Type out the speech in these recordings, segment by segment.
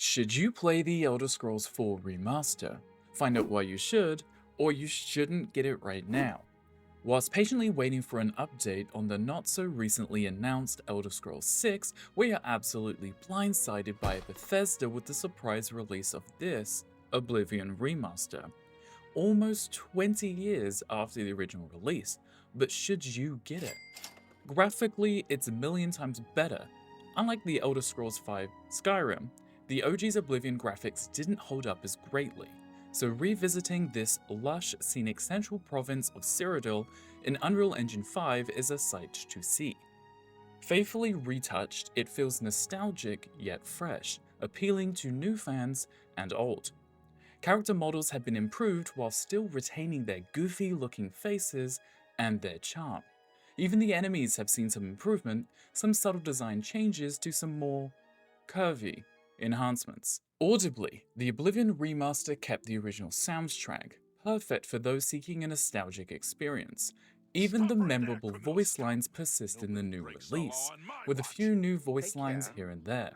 Should you play the Elder Scrolls 4 Remaster? Find out why you should, or you shouldn't get it right now. Whilst patiently waiting for an update on the not so recently announced Elder Scrolls 6, we are absolutely blindsided by Bethesda with the surprise release of this, Oblivion Remaster. Almost 20 years after the original release, but should you get it? Graphically, it's a million times better. Unlike the Elder Scrolls V Skyrim, the OG's Oblivion graphics didn't hold up as greatly, so revisiting this lush, scenic central province of Cyrodiil in Unreal Engine 5 is a sight to see. Faithfully retouched, it feels nostalgic yet fresh, appealing to new fans and old. Character models have been improved while still retaining their goofy-looking faces and their charm. Even the enemies have seen some improvement, some subtle design changes to some more curvy enhancements. Audibly, the Oblivion Remaster kept the original soundtrack, perfect for those seeking a nostalgic experience. Even the memorable voice lines persist in the new release, with a few new voice lines here and there.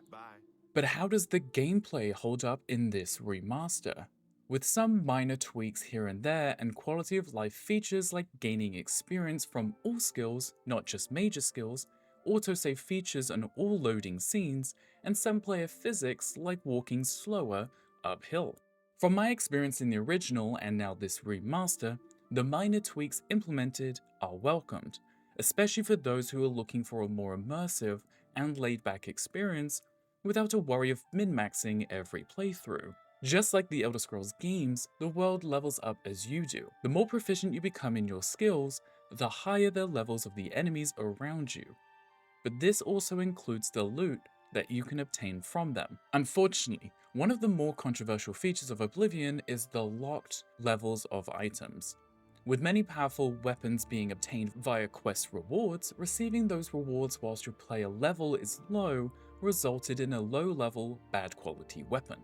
But how does the gameplay hold up in this remaster? With some minor tweaks here and there and quality of life features like gaining experience from all skills, not just major skills, autosave features on all loading scenes, and some player physics like walking slower uphill. From my experience in the original and now this remaster, the minor tweaks implemented are welcomed, especially for those who are looking for a more immersive and laid-back experience without a worry of min-maxing every playthrough. Just like the Elder Scrolls games, the world levels up as you do. The more proficient you become in your skills, the higher the levels of the enemies around you. But this also includes the loot that you can obtain from them. Unfortunately, one of the more controversial features of Oblivion is the locked levels of items. With many powerful weapons being obtained via quest rewards, receiving those rewards whilst your player level is low resulted in a low-level, bad-quality weapon.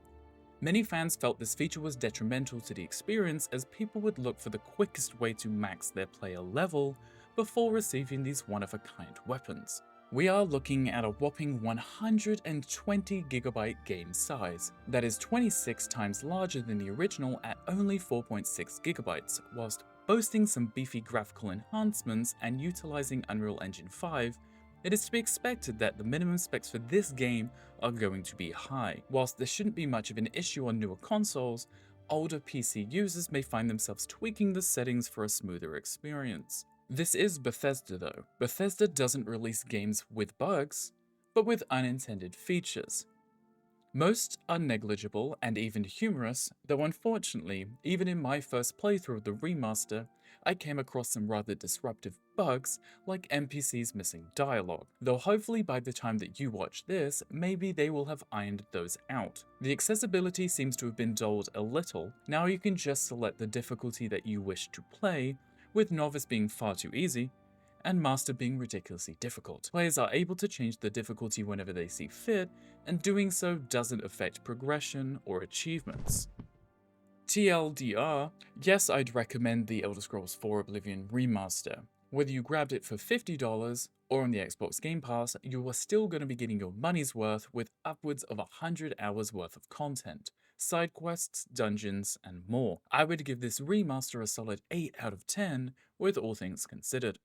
Many fans felt this feature was detrimental to the experience as people would look for the quickest way to max their player level before receiving these one-of-a-kind weapons. We are looking at a whopping 120GB game size, that is 26 times larger than the original at only 4.6GB, whilst boasting some beefy graphical enhancements and utilizing Unreal Engine 5, it is to be expected that the minimum specs for this game are going to be high. Whilst there shouldn't be much of an issue on newer consoles, older PC users may find themselves tweaking the settings for a smoother experience. This is Bethesda though. Bethesda doesn't release games with bugs, but with unintended features. Most are negligible and even humorous, though unfortunately, even in my first playthrough of the remaster, I came across some rather disruptive bugs, like NPCs missing dialogue, though hopefully by the time that you watch this, maybe they will have ironed those out. The accessibility seems to have been dulled a little. Now you can just select the difficulty that you wish to play, with Novice being far too easy, and Master being ridiculously difficult. Players are able to change the difficulty whenever they see fit, and doing so doesn't affect progression or achievements. TLDR, yes, I'd recommend the Elder Scrolls 4 Oblivion Remaster. Whether you grabbed it for $50 or on the Xbox Game Pass, you are still going to be getting your money's worth with upwards of 100 hours worth of content, side quests, dungeons, and more. I would give this remaster a solid 8 out of 10 with all things considered.